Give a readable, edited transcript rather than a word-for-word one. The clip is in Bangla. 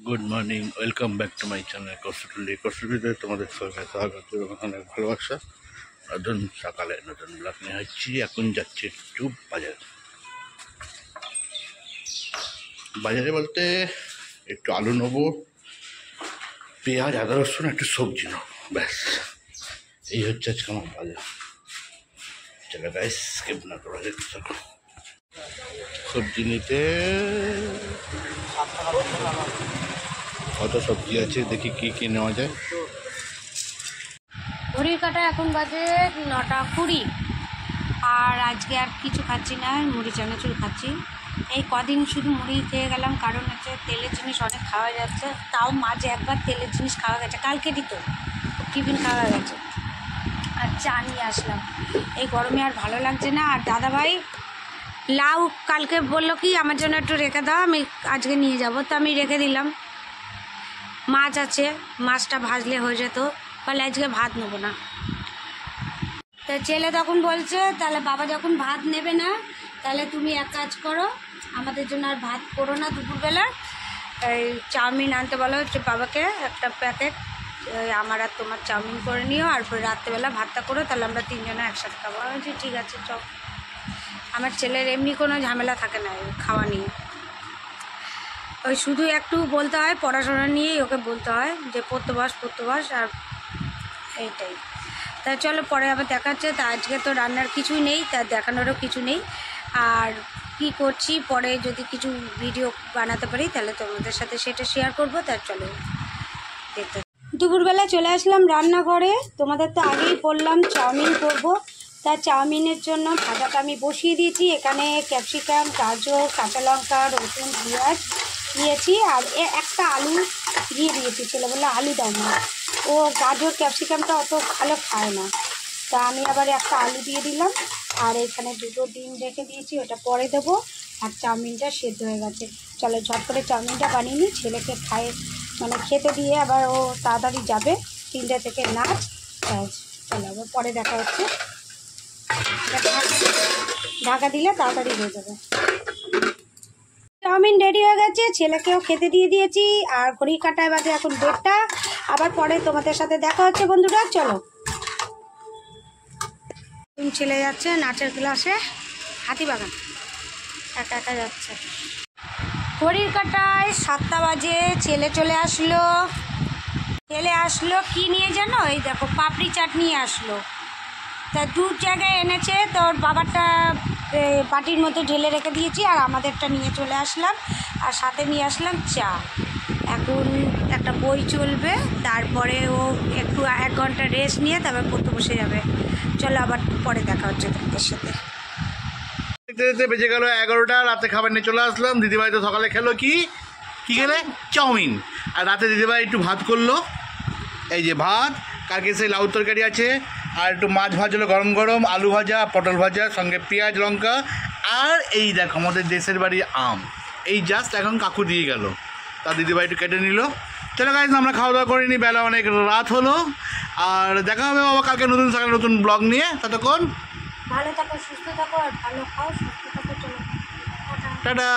Good morning, welcome back to my channel কষ্টুলিতে তোমাদের সবাইকে স্বাগত এবং অনেক ভালোবাসা। নতুন সকালে নতুন ব্লগ নিয়ে হচ্ছি। এখন যাচ্ছি একটু বাজারে বলতে একটু আলু নেবো, পেঁয়াজ, আদা রসুন, একটু সবজি নেবো, ব্যাস এই হচ্ছে আজকে আমার বাজার। চলো গাইস, স্কিপ না করা যেতে থাকো। সবজি নিতে কত সবজি আছে, দেখি কি নেওয়া যায়। ঘড়ির কাটা এখন বাজে 9:20, আর আজকে আর কিছু খাচ্ছি না, মুড়ি চানাচুর খাচ্ছি। এই কদিন শুধু মুড়ি খেয়ে গেলাম, কারণ হচ্ছে তেলের জিনিস অনেক খাওয়া যাচ্ছে। তাও মাঝে একবার তেলের জিনিস খাওয়া গেছে, কালকে দিত টিফিন খাওয়া গেছে, আর চা নিয়ে আসলাম। এই গরমে আর ভালো লাগছে না। আর দাদাভাই লাউ কালকে বললো কি আমার জন্য একটু রেখে দাও, আমি আজকে নিয়ে যাব, তো আমি রেখে দিলাম। মাছ আছে, মাছটা ভাজলে হয়ে যেত, বলে আজকে ভাত নেবো না। তা ছেলে তখন বলছে, তাহলে বাবা যখন ভাত নেবে না, তাহলে তুমি এক কাজ করো, আমাদের জন্য আর ভাত করো না, দুপুরবেলা এই চাউমিন আনতে বলো হচ্ছে বাবাকে, একটা প্যাকেট, আমার আর তোমার চাউমিন করে নিও, আর রাত্রেবেলা ভাতটা করো, তাহলে আমরা তিনজনে একসাথে খাবো। আমি বলছি ঠিক আছে চল। আমার ছেলের এমনি কোনো ঝামেলা থাকে না খাওয়া নিয়ে, ওই শুধু একটু বলতে হয় পড়াশোনা নিয়েই ওকে বলতে হয় যে পড়তে বস, আর এইটাই। তা চলো পরে আবার দেখাচ্ছে। তা আজকে তো রান্নার কিছুই নেই, তা দেখানোরও কিছু নেই। আর কি করছি পরে যদি কিছু ভিডিও বানাতে পারি তাহলে তোমাদের সাথে সেটা শেয়ার করবো। তার চলো দেখতে। দুপুরবেলা চলে আসলাম রান্নাঘরে। তোমাদের তো আগেই বললাম চাউমিন করবো, তা চাউমিনের জন্য ভাজাটা আমি বসিয়ে দিয়েছি। এখানে ক্যাপসিকাম, গাজর, কাঁচা লঙ্কা, রসুন, পেঁয়াজ দিয়েছি, আর একটা আলু দিয়ে দিয়েছি। ছেলে বললো আলু দাও না, ও গাজর ক্যাপসিকামটা অত ভালো খায় না, তা আমি আবার একটা আলু দিয়ে দিলাম। আর এখানে দুটো ডিম রেখে দিয়েছি, ওটা পরে দেবো। আর চাউমিনটা সেদ্ধ হয়ে গেছে। চলো ঝট করে চাউমিনটা বানিয়ে নিই, ছেলেকে খেতে দিয়ে আবার ও তাড়াতাড়ি যাবে 3টে থেকে নাচ। চলো আবার পরে দেখা হচ্ছে। ঢাকা দিলে তাড়াতাড়ি হয়ে যাবে। চাউমিন রেডি হয়ে গেছে, ছেলেকেও খেতে দিয়ে দিয়েছি। আর ঘড়ি কাটায় বাজে এখন 1:30। আবার পরে তোমাদের সাথে দেখা হচ্ছে বন্ধুরা। চলো, ছেলে যাচ্ছে নাচের ক্লাসে, হাতিবাগান একা একা যাচ্ছে। ঘড়ির কাটায় 7টা বাজে, ছেলে আসলো কি নিয়ে জানো, এই দেখো পাপড়ি চাট নিয়ে আসলো। তা 2 জায়গায় এনেছে, তোর বাবারটা বাটির মধ্যে ঢেলে রেখে দিয়েছি, আর আমাদেরটা নিয়ে চলে আসলাম, আর সাথে নিয়ে আসলাম চা। এখন একটা বই চলবে, তারপরে ও একটু 1 ঘন্টা রেস্ট নিয়ে তারপর পড়তে বসে যাবে। চলো আবার পরে দেখা হচ্ছে তোমাদের সাথে। বেজে গেল 11টা, রাতে খাবার নিয়ে চলে আসলাম। দিদিভাই তো সকালে খেলো কি খেলে চাউমিন, আর রাতে দিদিভাই একটু ভাত করলো। এই যে ভাত, কালকে সেই লাউ তরকারি আছে, আর একটু মাছ ভাজলো গরম গরম, আলু ভাজা, পটল ভাজা, সঙ্গে পেঁয়াজ লঙ্কা। আর এই দেখো আমাদের দেশের বাড়ি আম, এই জাস্ট এখন কাকু দিয়ে গেল, তা দিদিভাই একটু কেটে নিল। চলো গাইস, আমরা খাওয়া দাওয়া করিনি, বেলা অনেক রাত হলো। আর দেখা হবে বাবা কালকে নতুন সকালে নতুন ব্লগ নিয়ে। ততক্ষণ ভালো থাকো, সুস্থ থাকো, আর ভালো খাও, সুস্থ থাকো। চলো টাটা। টাটা।